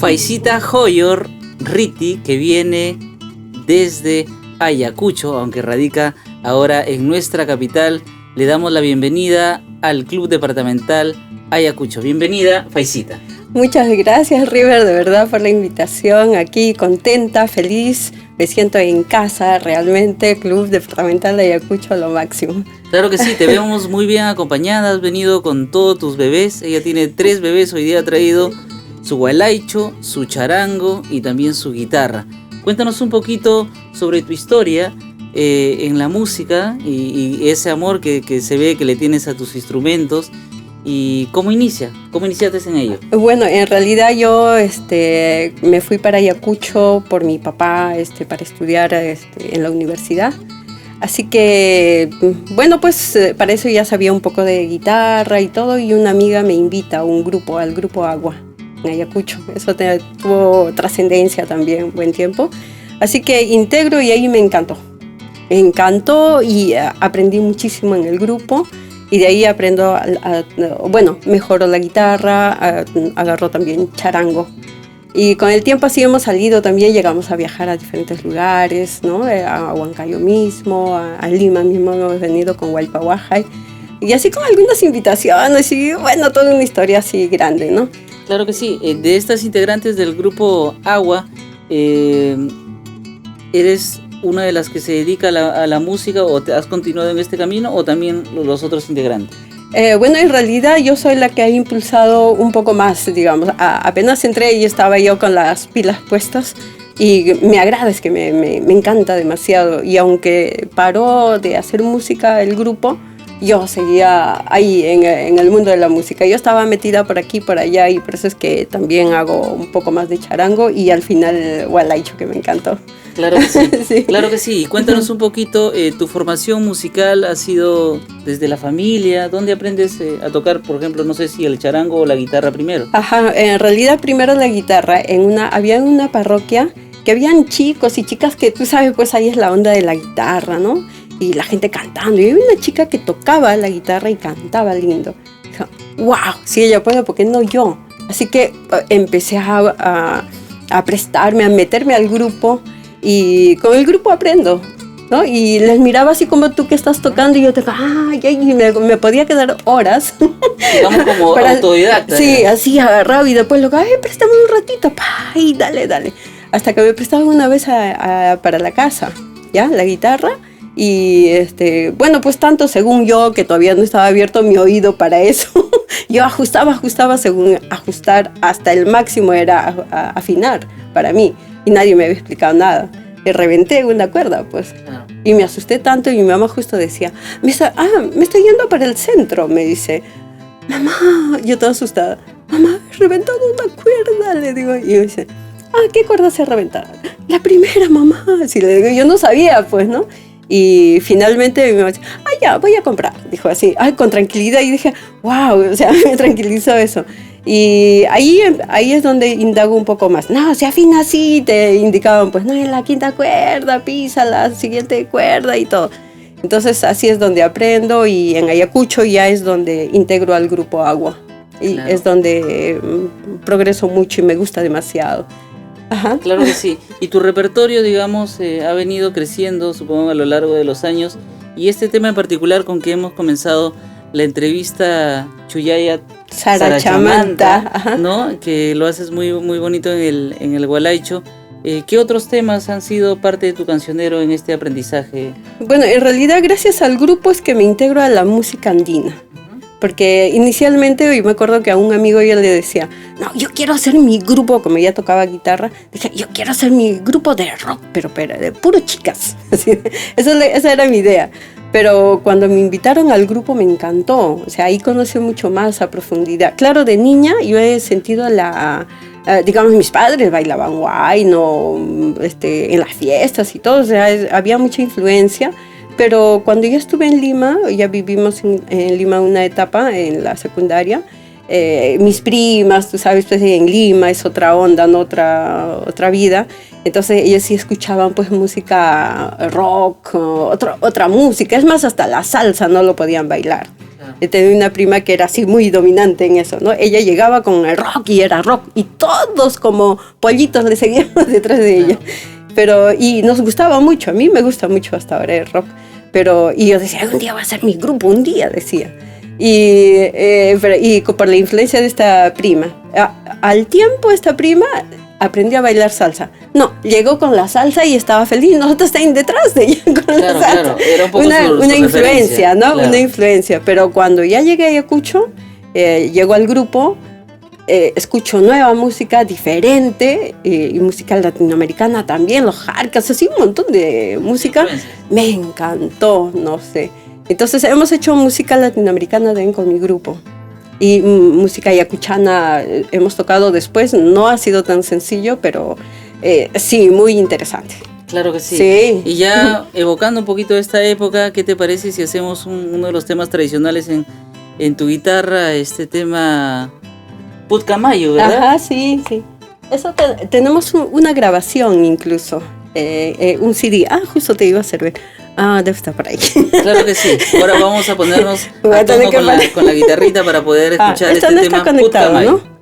Faisita Joyor Riti, que viene desde Ayacucho, aunque radica ahora en nuestra capital. Le damos la bienvenida al Club Departamental Ayacucho. Bienvenida, Faisita. Muchas gracias, River, de verdad, por la invitación. Aquí contenta, feliz, me siento en casa, realmente. Club Departamental de Ayacucho, lo máximo. Claro que sí, te vemos muy bien acompañada. Has venido con todos tus bebés. Ella tiene 3 bebés, hoy día ha traído su gualaicho, su charango y también su guitarra. Cuéntanos un poquito sobre tu historia en la música y ese amor que se ve que le tienes a tus instrumentos. ¿Y cómo iniciaste en ello? Bueno, en realidad yo me fui para Ayacucho por mi papá para estudiar en la universidad. Así que, bueno, pues para eso ya sabía un poco de guitarra y todo, y una amiga me invita al grupo Agua en Ayacucho. Eso tuvo trascendencia también, buen tiempo. Así que integro y ahí me encantó. Me encantó y aprendí muchísimo en el grupo. Y de ahí aprendo, mejoro la guitarra, agarro también charango. Y con el tiempo así hemos salido también, llegamos a viajar a diferentes lugares, ¿no? A Huancayo mismo, a Lima mismo hemos venido con Huaypahuajay. Y así con algunas invitaciones y bueno, toda una historia así grande, ¿no? Claro que sí. De estas integrantes del grupo Agua, ¿eres una de las que se dedica a la música o te has continuado en este camino o también los otros integrantes? Bueno, en realidad yo soy la que ha impulsado un poco más, digamos. Apenas entré y estaba yo con las pilas puestas y me agrada, es que me encanta demasiado. Y aunque paró de hacer música el grupo, yo seguía ahí en el mundo de la música. Yo estaba metida por aquí, por allá, y por eso es que también hago un poco más de charango y al final gualaicho, que me encantó. Claro que sí, sí. Claro que sí. Cuéntanos un poquito, tu formación musical ha sido desde la familia. ¿Dónde aprendes a tocar, por ejemplo, no sé si el charango o la guitarra primero? Ajá, en realidad primero la guitarra. Había una parroquia que habían chicos y chicas que tú sabes, pues ahí es la onda de la guitarra, ¿no? Y la gente cantando. Y había una chica que tocaba la guitarra y cantaba lindo. Dijo, wow, si ella puede, ¿por qué no yo? Así que empecé a prestarme, a meterme al grupo. Y con el grupo aprendo, ¿no? Y les miraba así como tú que estás tocando y yo te digo, y me podía quedar horas. Digamos como autodidacta. Sí, así agarrado y después préstame un ratito, y dale. Hasta que me prestaban una vez para la casa, ¿ya? La guitarra. Y pues tanto según yo, que todavía no estaba abierto mi oído para eso. Yo ajustaba según ajustar hasta el máximo era afinar para mí. Y nadie me había explicado nada. Y reventé una cuerda, pues. Y me asusté tanto y mi mamá justo decía, me estoy yendo para el centro, me dice. Mamá, yo toda asustada. Mamá, he reventado una cuerda, le digo. Y yo dice, ¿qué cuerda se ha reventado? La primera, mamá. Así le digo, yo no sabía, pues, ¿no? Y finalmente mi mamá dice, ya, voy a comprar. Dijo así, con tranquilidad. Y dije, wow, o sea, me tranquilizó eso. Y ahí es donde indago un poco más. No, se afina así, te indicaban, pues, no, en la quinta cuerda, pisa la siguiente cuerda y todo. Entonces, así es donde aprendo y en Ayacucho ya es donde integro al grupo Agua. Y claro, es donde progreso mucho y me gusta demasiado. Ajá. Claro que sí. Y tu repertorio, digamos, ha venido creciendo, supongo, a lo largo de los años. Y este tema en particular con que hemos comenzado la entrevista, Chuyaya Sarachamanta, ¿no? Que lo haces muy, muy bonito en el gualaicho. ¿Qué otros temas han sido parte de tu cancionero en este aprendizaje? Bueno, en realidad gracias al grupo es que me integro a la música andina. Porque inicialmente, yo me acuerdo que a un amigo yo le decía, no, yo quiero hacer mi grupo, como ella tocaba guitarra, dije, yo quiero hacer mi grupo de rock, pero de puro chicas. Así, esa era mi idea. Pero cuando me invitaron al grupo me encantó, o sea, ahí conocí mucho más a profundidad. Claro, de niña yo he sentido digamos, mis padres bailaban guayno, en las fiestas y todo, o sea, había mucha influencia. Pero cuando ya estuve en Lima, ya vivimos en Lima una etapa en la secundaria, mis primas, tú sabes, pues en Lima es otra onda, ¿no? otra vida. Entonces ellos sí escuchaban pues música rock, otra música, es más, hasta la salsa no lo podían bailar. Claro. Tenía una prima que era así muy dominante en eso, ¿no? Ella llegaba con el rock y era rock y todos como pollitos le seguíamos detrás de ella. Pero, y nos gustaba mucho, a mí me gusta mucho hasta ahora el rock. Y yo decía, algún día va a ser mi grupo, un día, decía. Y por la influencia de esta prima. Al tiempo esta prima aprendió a bailar salsa. No, llegó con la salsa y estaba feliz. Nosotros estábamos detrás de ella con la salsa. Claro, era un poco una influencia, ¿no? Claro. Una influencia. Pero cuando ya llegué a Ayacucho, llegó al grupo, escucho nueva música diferente y música latinoamericana también, los jarcas, así un montón de música. Me encantó, no sé. Entonces hemos hecho música latinoamericana también con mi grupo. Y música ayacuchana hemos tocado después, no ha sido tan sencillo, pero sí, muy interesante. Claro que sí. Sí. Y ya evocando un poquito esta época, ¿qué te parece si hacemos uno de los temas tradicionales en tu guitarra, este tema Putumayo, ¿verdad? Ajá, sí. Eso tenemos una grabación incluso, un CD. Justo te iba a servir. Debe estar por ahí. Claro que sí. Ahora vamos a ponernos a tono con la guitarrita para poder escuchar esto este no tema está conectado, Putumayo. ¿no?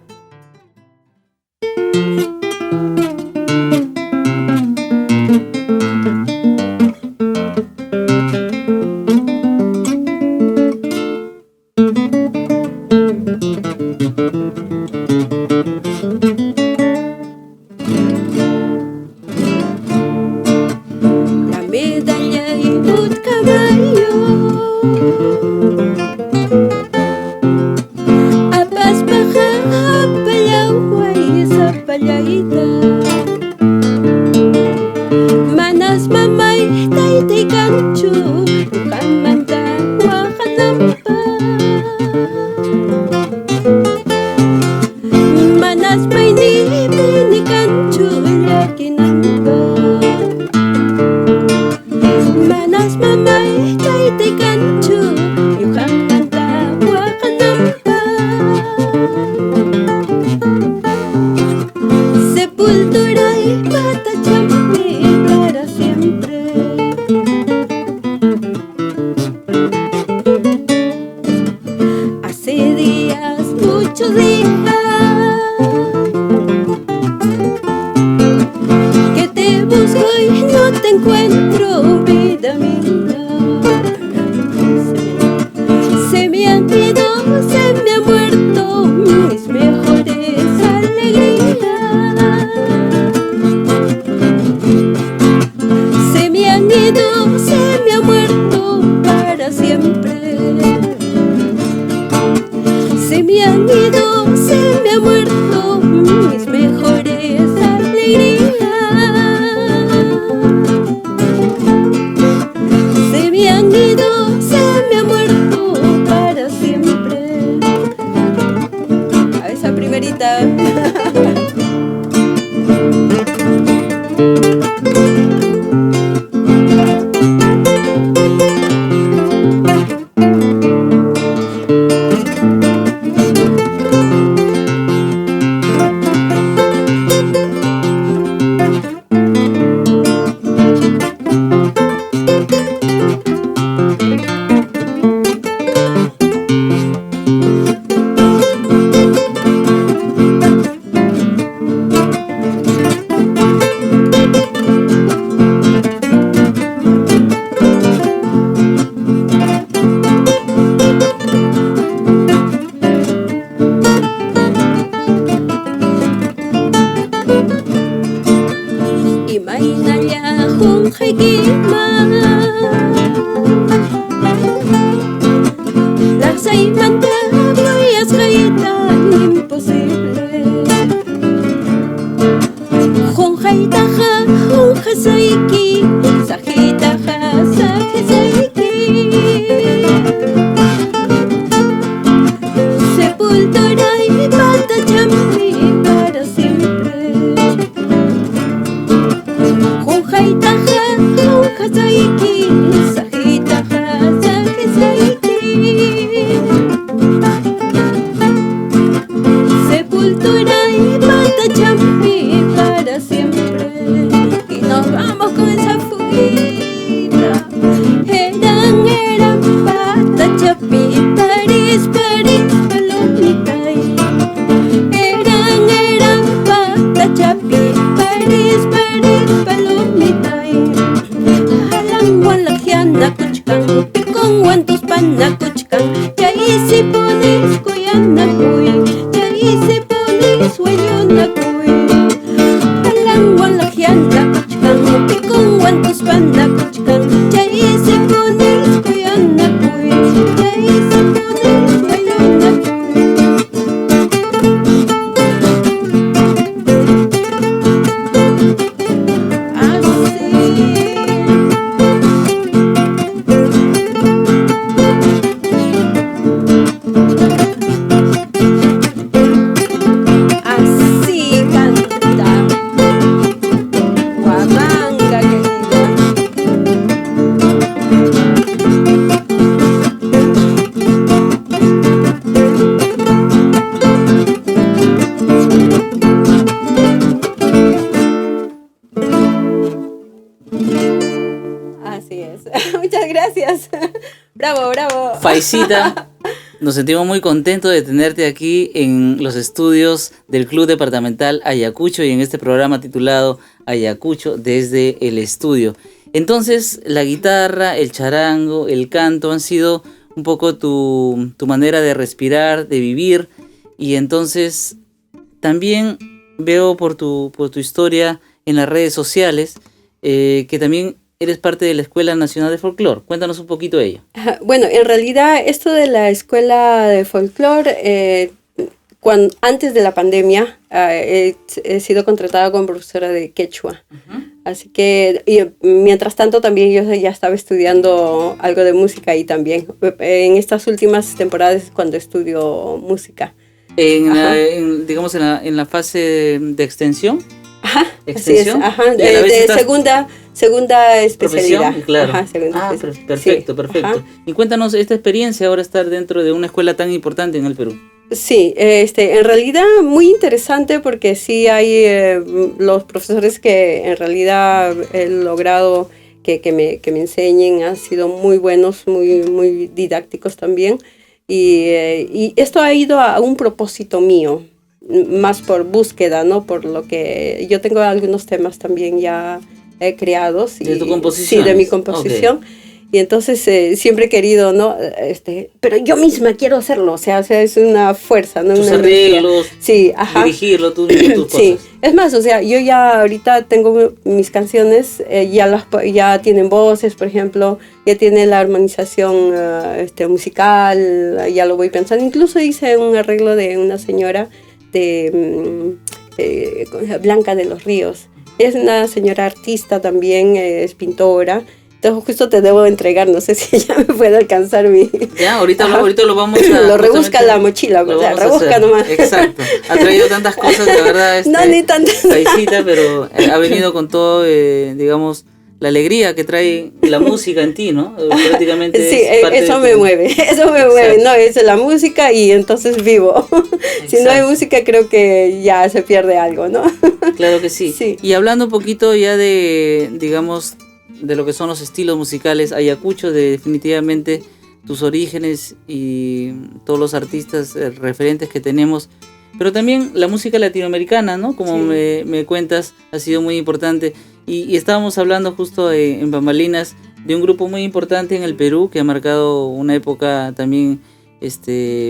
Eran pata chapita. anda cuchcan, que con guantos panda cuchcan, chay se pone el coyana cuy, chay se pone el coyana cuy. Muchas gracias. Bravo, bravo. Faisita, nos sentimos muy contentos de tenerte aquí en los estudios del Club Departamental Ayacucho y en este programa titulado Ayacucho desde el estudio. Entonces, la guitarra, el charango, el canto han sido un poco tu manera de respirar, de vivir, y entonces también veo por tu historia en las redes sociales que también eres parte de la Escuela Nacional de Folclore. Cuéntanos un poquito de ello. Bueno, en realidad esto de la Escuela de Folclore, antes de la pandemia, he sido contratada como profesora de quechua. Uh-huh. Así que, mientras tanto, también yo ya estaba estudiando algo de música ahí también. En estas últimas temporadas es cuando estudio música. Digamos, en la fase de extensión. Ajá, extensión. Así es, ajá, de segunda especialidad. Claro. Ajá, segunda perfecto, sí, perfecto. Ajá. Y cuéntanos esta experiencia ahora estar dentro de una escuela tan importante en el Perú. Sí, en realidad muy interesante porque sí hay los profesores que en realidad he logrado que me enseñen, han sido muy buenos, muy didácticos también. Y esto ha ido a un propósito mío, más por búsqueda, ¿no? Por lo que yo tengo algunos temas también ya creados. ¿De tu composición? Sí, de mi composición. Okay. Y entonces siempre he querido, ¿no? Pero yo misma quiero hacerlo, o sea es una fuerza, ¿no? Tus arreglos, sí, ajá. Dirigirlo, tú mismo tus cosas. Sí, es más, o sea, yo ya ahorita tengo mis canciones, ya tienen voces, por ejemplo, ya tiene la armonización musical, ya lo voy pensando. Incluso hice un arreglo de una señora de Blanca de los Ríos. Es una señora artista también, es pintora. Entonces justo te debo entregar, no sé si ya me puede alcanzar mi... Ya, ahorita lo vamos a... Lo rebusca la mochila, o sea, rebusca nomás. Exacto, ha traído tantas cosas, de verdad, no, ni tantas. Faisita, pero ha venido con todo, digamos, la alegría que trae la música en ti, ¿no? Prácticamente sí, eso me mueve, no, es la música y entonces vivo. Si no hay música creo que ya se pierde algo, ¿no? Claro que sí. Sí. Y hablando un poquito ya de, digamos, de lo que son los estilos musicales, Ayacucho, definitivamente tus orígenes y todos los artistas referentes que tenemos, pero también la música latinoamericana, ¿no? Como sí. me cuentas, ha sido muy importante. Y estábamos hablando justo en Bambalinas de un grupo muy importante en el Perú que ha marcado una época también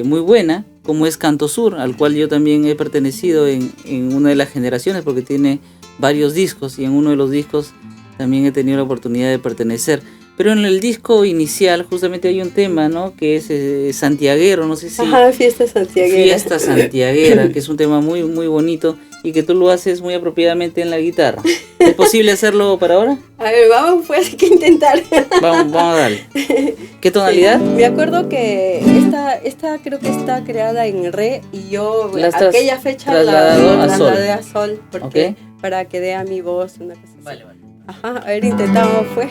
muy buena, como es Canto Sur, al cual yo también he pertenecido en una de las generaciones porque tiene varios discos y en uno de los discos también he tenido la oportunidad de pertenecer. Pero en el disco inicial justamente hay un tema, ¿no? Que es santiaguero, no sé si... Ajá, Fiesta Santiaguera. Fiesta Santiaguera, que es un tema muy, muy bonito y que tú lo haces muy apropiadamente en la guitarra. ¿Es posible hacerlo para ahora? A ver, vamos, pues hay que intentar. Vamos a darle. ¿Qué tonalidad? Sí, me acuerdo que esta creo que está creada en re y yo aquella fecha la trasladé a sol porque para que dé a mi voz una cosa así. Vale. Ajá, a ver, intentamos, fue.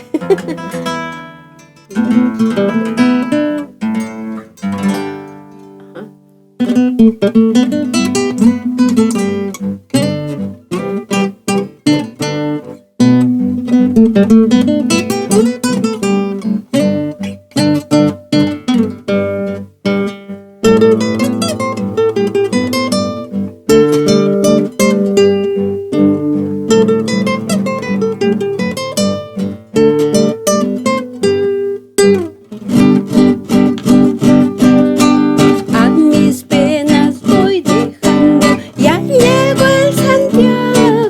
Llego el Santiago,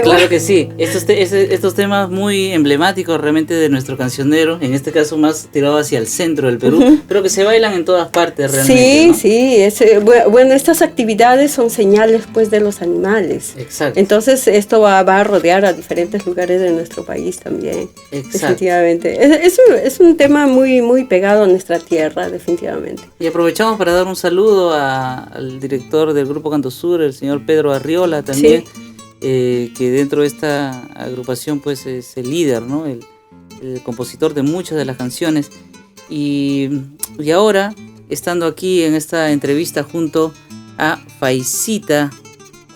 Claro que sí, estos temas muy emblemáticos realmente de nuestro cancionero, en este caso más tirado hacia el centro del Perú, pero que se bailan en todas partes realmente. Sí, ¿no? Sí, bueno, estas actividades son señales pues de los animales. Exacto. Entonces esto va a rodear a diferentes lugares de nuestro país también. Exacto. Definitivamente. Es un tema muy, muy pegado a nuestra tierra, definitivamente. Y aprovechamos para dar un saludo al director del Grupo Canto Sur, el señor Pedro Arriola también. Sí. Que dentro de esta agrupación pues es el líder, ¿no? El compositor de muchas de las canciones y ahora estando aquí en esta entrevista junto a Faisita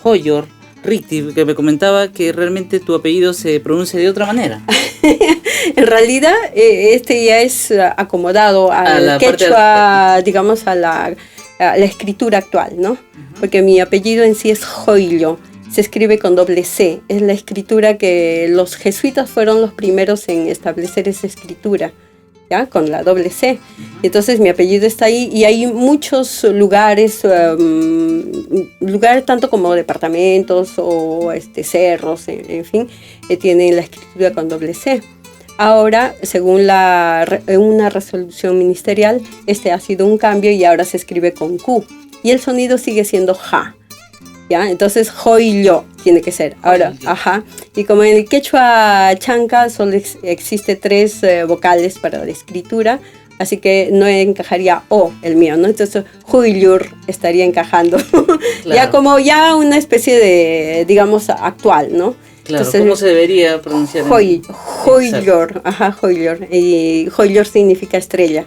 Joyor Ricti, que me comentaba que realmente tu apellido se pronuncia de otra manera. En realidad ya es acomodado al quechua, digamos a la escritura actual, ¿no? Porque mi apellido en sí es Joillo. Se escribe con doble C, es la escritura que los jesuitas fueron los primeros en establecer esa escritura, ¿ya? Con la doble C. Entonces mi apellido está ahí y hay muchos lugares tanto como departamentos o cerros, en fin, tienen la escritura con doble C. Ahora, según una resolución ministerial, ha sido un cambio y ahora se escribe con Q y el sonido sigue siendo ja. ¿Ya? Entonces, Joillo tiene que ser. Ahora, ajá. Y como en el quechua chanca solo existe 3 vocales para la escritura, así que no encajaría O, el mío, ¿no? Entonces, Joillur estaría encajando. Claro. ya una especie de, digamos, actual, ¿no? Claro, entonces, ¿cómo se debería pronunciar? Joillor, ajá, Joillor. Y Joillor significa estrella.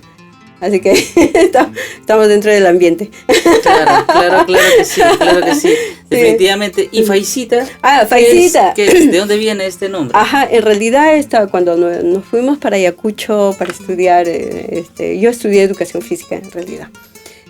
Así que estamos dentro del ambiente. Claro que sí, definitivamente. ¿Y Faisita? Faisita. ¿De dónde viene este nombre? Ajá, en realidad cuando nos fuimos para Ayacucho para estudiar, yo estudié educación física en realidad.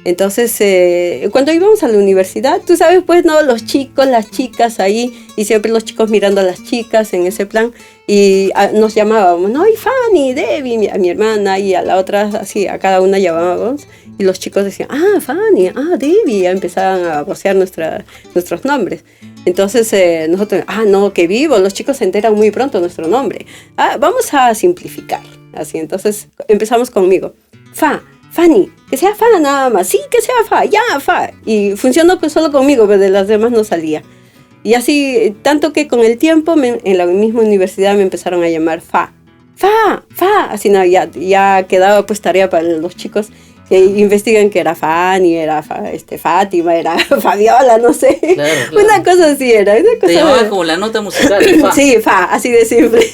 Entonces, cuando íbamos a la universidad, tú sabes, pues, ¿no? Los chicos, las chicas ahí, y siempre los chicos mirando a las chicas en ese plan, y nos llamábamos, ¿no? Y Fanny, Debbie, a mi hermana, y a la otra, así, a cada una llamábamos, y los chicos decían, Fanny, Debbie, ya empezaban a vocear nuestros nombres. Entonces, nosotros, no, qué vivo, los chicos se enteran muy pronto nuestro nombre. Vamos a simplificar, así, entonces empezamos conmigo, Fanny, que sea Fa nada más, sí, que sea Fa, ya, Fa. Y funcionó solo conmigo, pero de las demás no salía. Y así, tanto que con el tiempo, en la misma universidad me empezaron a llamar Fa. Así no, ya quedaba pues tarea para los chicos que investigan que era Fanny, era Fátima, era Fabiola, no sé. Claro. Una cosa así era. Te llamaban como la nota musical, Fa. Sí, Fa, así de simple.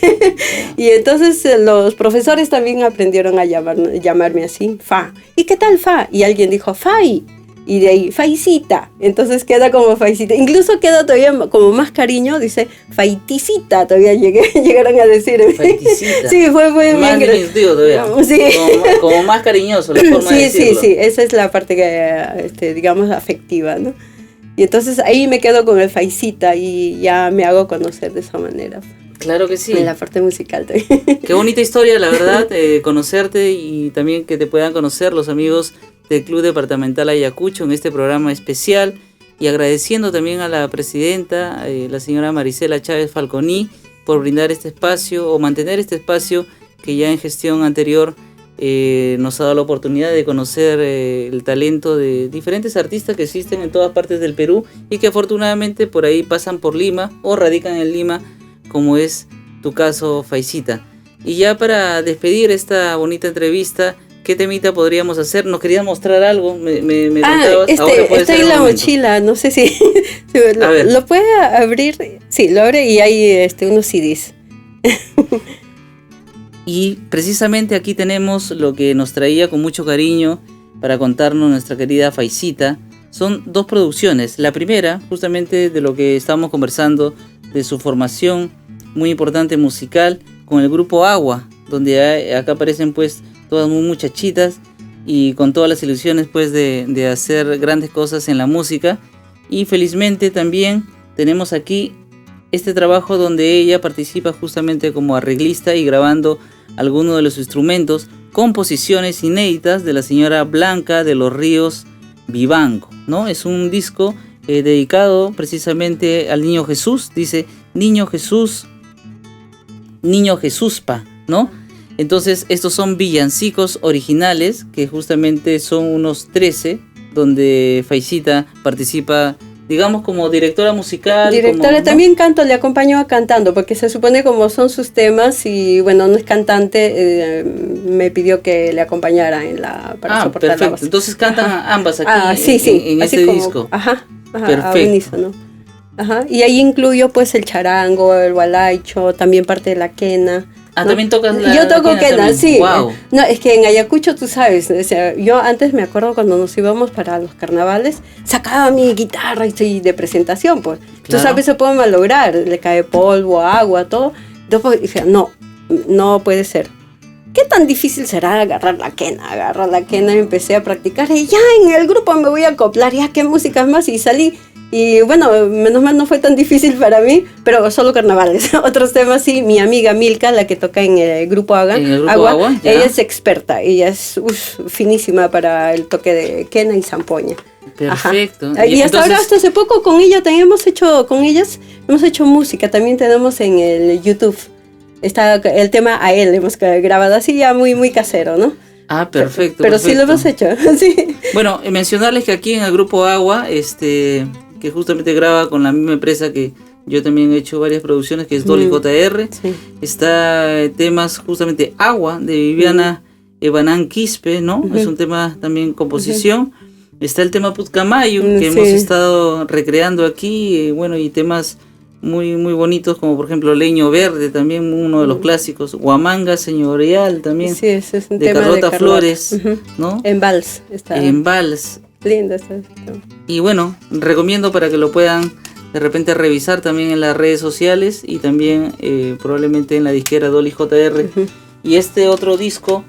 Y entonces los profesores también aprendieron a llamarme así, Fa. ¿Y qué tal Fa? Y alguien dijo, Fai. Y de ahí, Faisita. Entonces queda como Faisita. Incluso queda todavía como más cariño, dice Faiticita. Todavía llegaron a decir. Faiticita. Sí, fue más diminutivo todavía. Sí. Como más cariñoso la forma de decirlo. Sí. Esa es la parte que, digamos, afectiva, ¿no? Y entonces ahí me quedo con el Faisita y ya me hago conocer de esa manera. Claro que sí. En la parte musical también. Qué bonita historia, la verdad, conocerte y también que te puedan conocer los amigos del Club Departamental Ayacucho en este programa especial, y agradeciendo también a la presidenta, la señora Marisela Chávez Falconi, por brindar este espacio o mantener este espacio que ya en gestión anterior nos ha dado la oportunidad de conocer el talento de diferentes artistas que existen en todas partes del Perú y que afortunadamente por ahí pasan por Lima o radican en Lima, como es tu caso, Faisita. Y ya para despedir esta bonita entrevista, ¿qué temita podríamos hacer? ¿Nos querías mostrar algo? Me contabas. Está en la mochila, no sé si lo puede abrir. Sí, lo abre y hay unos CDs. Y precisamente aquí tenemos lo que nos traía con mucho cariño para contarnos nuestra querida Faisita. Son dos producciones. La primera, justamente de lo que estábamos conversando, de su formación muy importante musical con el grupo Agua, donde acá aparecen pues todas muy muchachitas y con todas las ilusiones pues de hacer grandes cosas en la música. Y felizmente también tenemos aquí este trabajo donde ella participa justamente como arreglista y grabando algunos de los instrumentos, composiciones inéditas de la señora Blanca de los Ríos Vivanco, ¿no? Es un disco dedicado precisamente al Niño Jesús, dice Niño Jesús, Niño Jesúspa, ¿no? Entonces estos son villancicos originales que justamente son unos 13, donde Faisita participa, digamos, como directora musical. Directora, ¿no? También canto, le acompaño cantando, porque se supone como son sus temas y bueno, no es cantante, me pidió que le acompañara para soportar perfecto. la voz. Entonces cantan ambas aquí en así este como, disco. Perfecto. A unísono. Y ahí incluyo pues el charango, el gualaicho, también parte de la quena. ¿no? También tocas la Yo toco quena, sí. Wow. No, es que en Ayacucho, tú sabes, o sea, yo antes me acuerdo cuando nos íbamos para los carnavales, sacaba mi guitarra y de presentación, pues. Claro. Tú sabes, se puede malograr, le cae polvo, agua, todo. Entonces dije, no puede ser. ¿Qué tan difícil será agarrar la quena? Agarrar la quena y empecé a practicar y ya en el grupo me voy a acoplar, ya qué músicas más, y salí. Y bueno, menos mal no fue tan difícil para mí, pero solo carnavales. Otros temas sí, mi amiga Milka, la que toca en el grupo Agua, ella es experta, ella es finísima para el toque de quena y zampoña. Perfecto. Y hasta ahora, hasta hace poco con ella también hemos hecho música, también tenemos en el YouTube. Está el tema A él, hemos grabado así ya muy, muy casero, ¿no? Perfecto. Pero sí lo hemos hecho, sí. Bueno, mencionarles que aquí en el grupo Agua, que justamente graba con la misma empresa que yo también he hecho varias producciones, que es Dolly JR. Sí. Está temas justamente Agua de Viviana Ebanán Quispe, ¿no? Es un tema también composición. Está el tema Pucamayu, que hemos estado recreando aquí, y temas muy, muy bonitos, como por ejemplo Leño Verde, también uno de los clásicos. Huamanga Señorial también. Sí, ese es un de tema Carlota de Flores, ¿no? En Vals está. En Vals. Lindo está. Y bueno, recomiendo para que lo puedan de repente revisar también en las redes sociales y también probablemente en la disquera Dolly JR. Y este otro disco,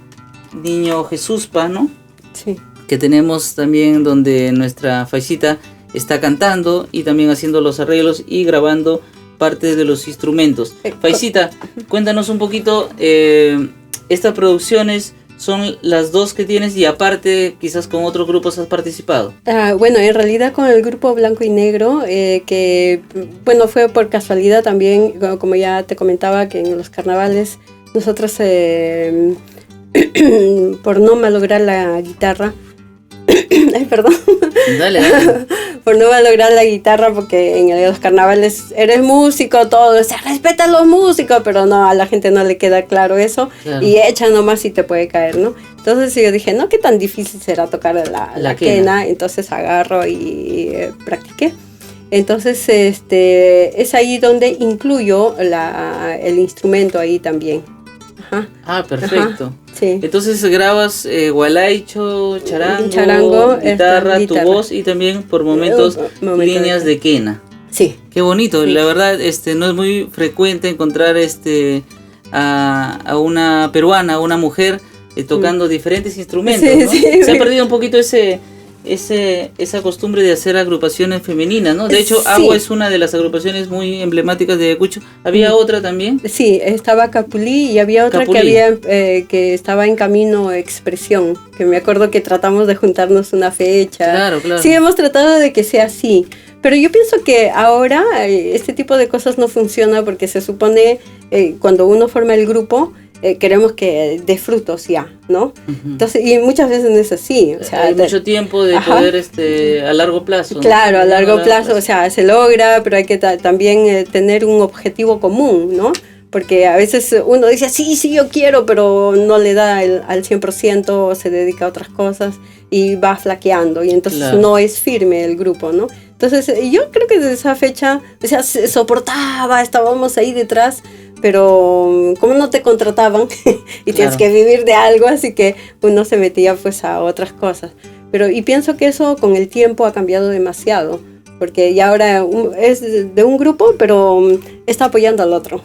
Niño Jesuspa, ¿no? Sí. Que tenemos también donde nuestra Faisita está cantando y también haciendo los arreglos y grabando parte de los instrumentos. Faisita, cuéntanos un poquito, estas producciones son las dos que tienes y aparte quizás con otros grupos has participado. Bueno, en realidad con el grupo Blanco y Negro, que bueno, fue por casualidad también, como ya te comentaba, que en los carnavales nosotros por no malograr la guitarra, ay, perdón. Dale. Por no malograr la guitarra, porque en los carnavales eres músico, todo, se respeta a los músicos, pero no, a la gente no le queda claro eso, claro. Y echa nomás y te puede caer, ¿no? Entonces yo dije, no, qué tan difícil será tocar la quena, entonces agarro y practiqué. Entonces es ahí donde incluyo el instrumento ahí también. Ajá. Perfecto. Ajá, sí. Entonces grabas gualaicho, charango, guitarra, tu voz y también por momentos líneas de quena. Sí. Qué bonito, sí. La verdad no es muy frecuente encontrar a una peruana, a una mujer tocando diferentes instrumentos, sí, ¿no? Sí, se ha perdido un poquito esa costumbre de hacer agrupaciones femeninas, ¿no? De hecho, sí. Agua es una de las agrupaciones muy emblemáticas de Ayacucho. ¿Había otra también? Sí, estaba Capulí y había otra Capulí. que estaba en camino Expresión, que me acuerdo que tratamos de juntarnos una fecha. Claro. Sí, hemos tratado de que sea así. Pero yo pienso que ahora este tipo de cosas no funciona porque se supone cuando uno forma el grupo, queremos que dé frutos ya, ¿no? Entonces, y muchas veces no es así. O sea, hay mucho tiempo de poder a largo plazo. Claro, ¿no? A largo plazo, o sea, se logra, pero hay que también tener un objetivo común, ¿no? Porque a veces uno dice, sí, yo quiero, pero no le da al 100%, se dedica a otras cosas y va flaqueando, y entonces no es firme el grupo, ¿no? Entonces, yo creo que desde esa fecha, o sea, se soportaba, estábamos ahí detrás, pero como no te contrataban y tienes que vivir de algo, así que uno se metía pues a otras cosas. Y pienso que eso con el tiempo ha cambiado demasiado, porque ya ahora es de un grupo, pero está apoyando al otro.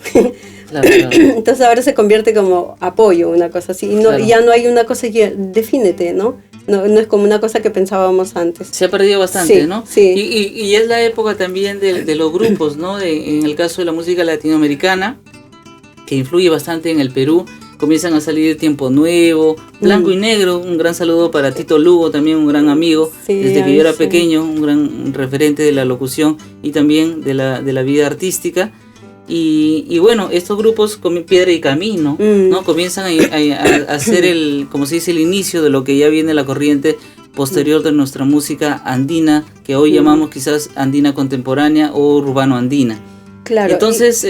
Claro. Entonces ahora se convierte como apoyo, una cosa así, y ya no hay una cosa que defínete, ¿no? No es como una cosa que pensábamos antes. Se ha perdido bastante, sí, ¿no? Sí. Y es la época también de los grupos, ¿no? En el caso de la música latinoamericana, que influye bastante en el Perú, comienzan a salir Tiempo Nuevo, Blanco y Negro, un gran saludo para Tito Lugo, también un gran amigo, desde que yo era pequeño, un gran referente de la locución y también de la vida artística. Y bueno, estos grupos como Piedra y Camino, ¿no? Comienzan a hacer como se dice, el inicio de lo que ya viene la corriente posterior de nuestra música andina, que hoy llamamos quizás andina contemporánea o urbano andina. Claro. Entonces,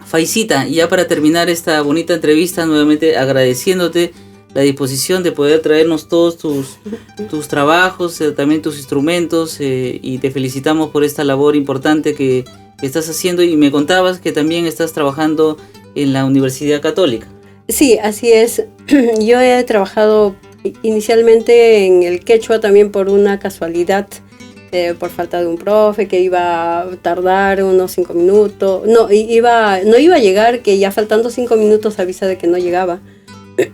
Faisita, ya para terminar esta bonita entrevista, nuevamente agradeciéndote la disposición de poder traernos todos tus trabajos, también tus instrumentos, y te felicitamos por esta labor importante que estás haciendo, y me contabas que también estás trabajando en la Universidad Católica. Sí, así es. Yo he trabajado inicialmente en el quechua también por una casualidad, por falta de un profe que iba a tardar unos 5 minutos. No iba a llegar, que ya faltando 5 minutos avisa de que no llegaba.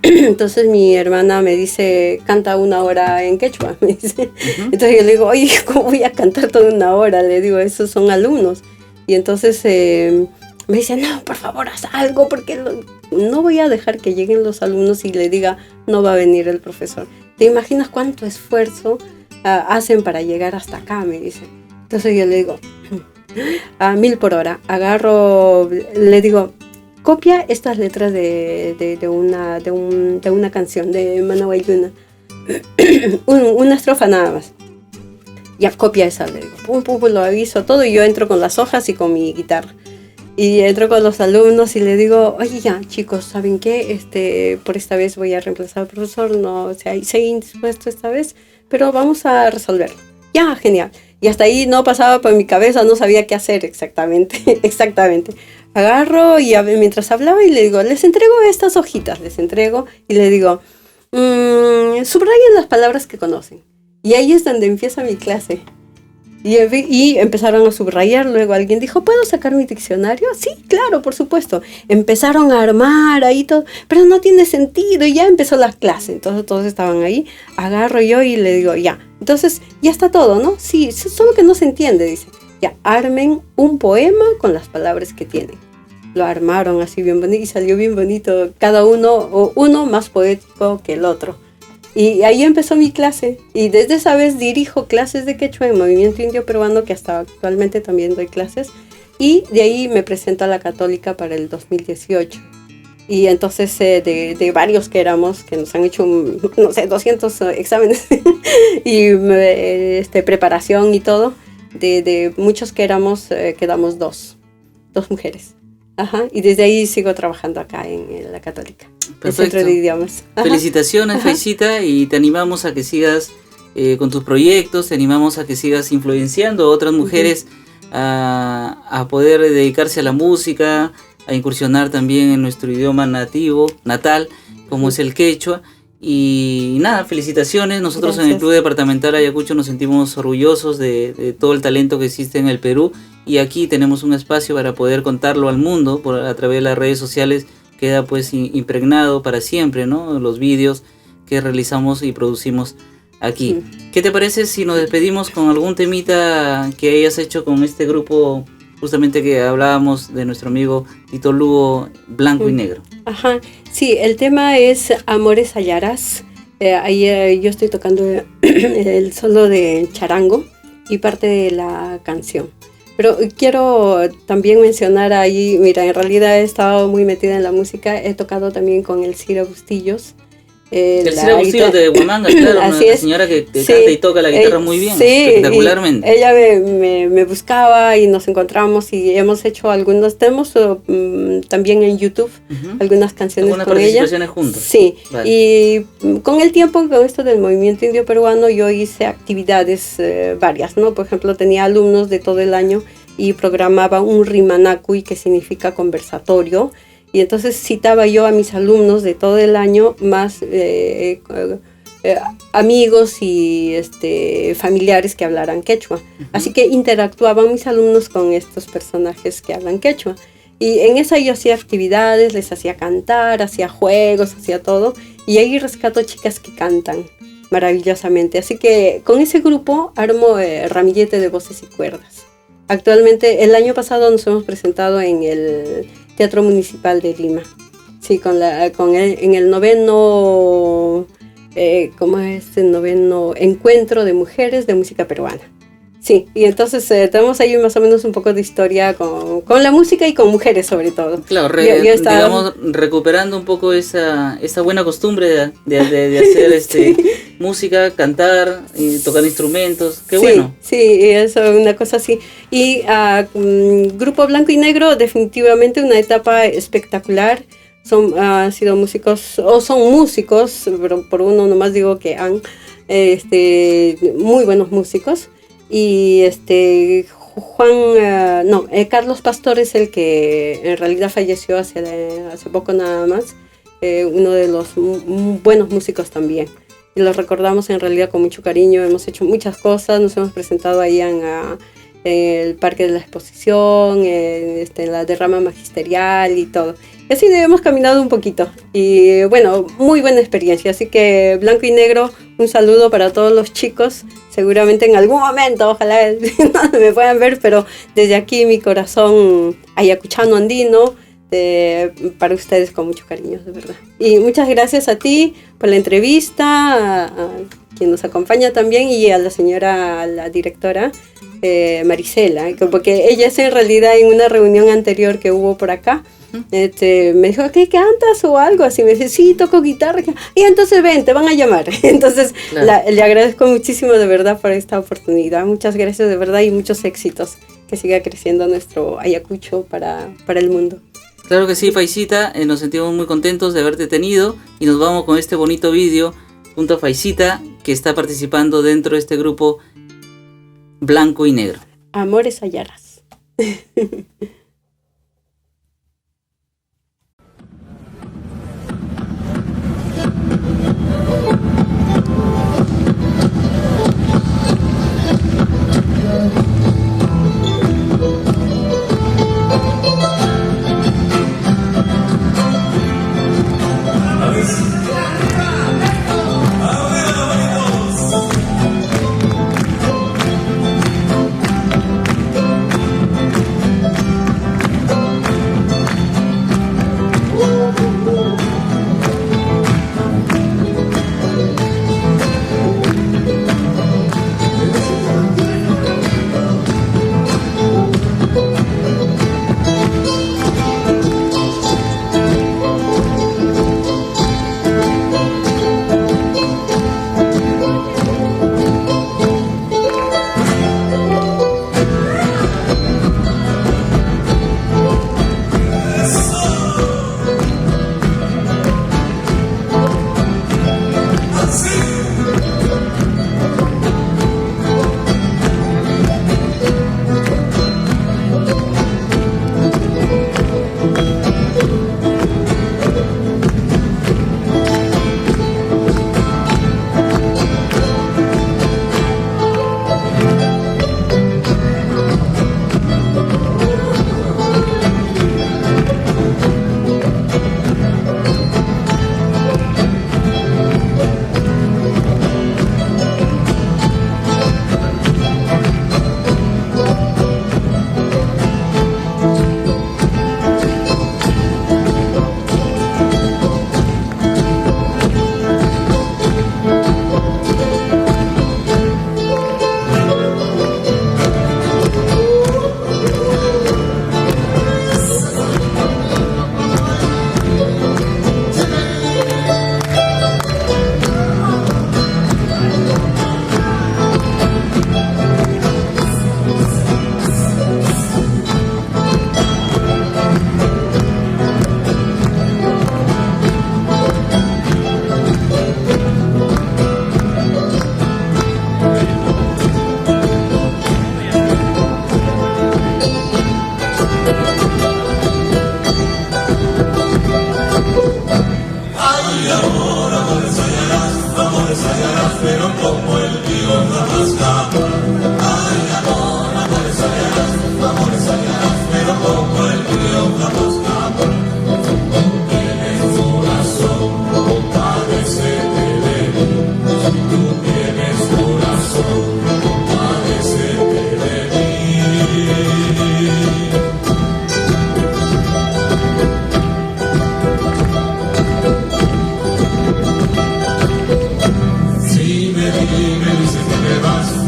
Entonces mi hermana me dice, canta 1 hora en quechua, me dice. Entonces yo le digo, oye, ¿cómo voy a cantar toda 1 hora? Le digo, esos son alumnos. Y entonces me dice, no, por favor, haz algo, porque no voy a dejar que lleguen los alumnos y le diga, no va a venir el profesor. ¿Te imaginas cuánto esfuerzo hacen para llegar hasta acá? Me dice. Entonces yo le digo, a 1000 por hora. Agarro, le digo, copia estas letras de una canción de Manuel Luna. Una estrofa nada más. Ya, copia esa, le digo, pum, lo aviso todo, y yo entro con las hojas y con mi guitarra. Y entro con los alumnos y le digo, oye, ya, chicos, ¿saben qué? Por esta vez voy a reemplazar al profesor, no, o sea, soy indispuesto esta vez, pero vamos a resolverlo. Ya, genial. Y hasta ahí no pasaba por mi cabeza, no sabía qué hacer exactamente, exactamente. Agarro y mientras hablaba y le digo, les entrego estas hojitas, les entrego y le digo, subrayen las palabras que conocen. Y ahí es donde empieza mi clase. Y empezaron a subrayar, luego alguien dijo, ¿puedo sacar mi diccionario? Sí, claro, por supuesto. Empezaron a armar ahí todo, pero no tiene sentido, y ya empezó la clase, entonces todos estaban ahí, agarro yo y le digo, ya, entonces ya está todo, ¿no? Sí, solo que no se entiende, dice, ya, armen un poema con las palabras que tienen. Lo armaron así bien bonito y salió bien bonito, cada uno, o uno más poético que el otro. Y ahí empezó mi clase, y desde esa vez dirijo clases de quechua en Movimiento Indio Peruano, que hasta actualmente también doy clases, y de ahí me presento a la Católica para el 2018. Y entonces de varios que éramos, que nos han hecho, no sé, 200 exámenes y preparación y todo, de muchos que éramos, quedamos dos mujeres. Ajá, y desde ahí sigo trabajando acá en la Católica. Perfecto. El Centro de Idiomas. Ajá. Felicitaciones, Faisita, y te animamos a que sigas con tus proyectos, te animamos a que sigas influenciando a otras mujeres a poder dedicarse a la música, a incursionar también en nuestro idioma natal, como es el quechua. Y nada, felicitaciones. Nosotros en el Club Departamental Ayacucho nos sentimos orgullosos de todo el talento que existe en el Perú, y aquí tenemos un espacio para poder contarlo al mundo a través de las redes sociales. Queda pues impregnado para siempre, ¿no? Los vídeos que realizamos y producimos aquí. ¿Qué te parece si nos despedimos con algún temita que hayas hecho con este grupo, justamente que hablábamos de nuestro amigo Tito Lugo, Blanco y Negro? Ajá, sí, el tema es Amores Hallarás. Ahí yo estoy tocando el solo de charango y parte de la canción. Pero quiero también mencionar ahí, mira, en realidad he estado muy metida en la música, he tocado también con el Ciro Bustillos. El Ciro Bustillos de Huamanga, claro, una señora que canta y toca la guitarra muy bien, espectacularmente. Ella me buscaba y nos encontramos y hemos hecho tenemos también en YouTube algunas canciones con ella. Participaciones juntos. Sí, vale. Y con el tiempo, con esto del Movimiento Indio Peruano, yo hice actividades varias, ¿no? Por ejemplo, tenía alumnos de todo el año y programaba un rimanacui, que significa conversatorio. Y entonces citaba yo a mis alumnos de todo el año, más amigos y familiares que hablaran quechua. Así que interactuaban mis alumnos con estos personajes que hablan quechua. Y en esa yo hacía actividades, les hacía cantar, hacía juegos, hacía todo. Y ahí rescato chicas que cantan maravillosamente. Así que con ese grupo armo Ramillete de Voces y Cuerdas. Actualmente, el año pasado nos hemos presentado en el Teatro Municipal de Lima. Sí, en el noveno, el noveno encuentro de mujeres de música peruana. Sí, y entonces tenemos ahí más o menos un poco de historia con la música y con mujeres sobre todo. Claro, digamos, recuperando un poco esa buena costumbre de hacer sí. Música, cantar, y tocar instrumentos, qué bueno. Sí, eso es una cosa así. Y Grupo Blanco y Negro, definitivamente una etapa espectacular. Han sido músicos, o son músicos, pero por uno nomás digo que han muy buenos músicos. Y Carlos Pastor es el que en realidad falleció hace poco nada más, uno de los buenos músicos también. Y los recordamos en realidad con mucho cariño, hemos hecho muchas cosas, nos hemos presentado ahí en el Parque de la Exposición, en la derrama magisterial y todo. Y así hemos caminado un poquito y bueno, muy buena experiencia. Así que Blanco y Negro, un saludo para todos los chicos. Seguramente en algún momento, ojalá no me puedan ver, pero desde aquí mi corazón ayacuchano andino, para ustedes con mucho cariño, de verdad. Y muchas gracias a ti por la entrevista, a quien nos acompaña también, y a la directora Marisela, porque ella es en realidad en una reunión anterior que hubo por acá. Me dijo, ¿qué cantas o algo así? Me dice, sí, toco guitarra. Y entonces ven, te van a llamar. Entonces claro. Le agradezco muchísimo de verdad por esta oportunidad. Muchas gracias de verdad y muchos éxitos. Que siga creciendo nuestro Ayacucho para el mundo. Claro que sí, Faisita, nos sentimos muy contentos de haberte tenido y nos vamos con este bonito vídeo junto a Faisita, que está participando dentro de este grupo blanco y negro. Amores hallarás.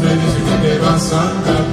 Me dice que te vas a andar.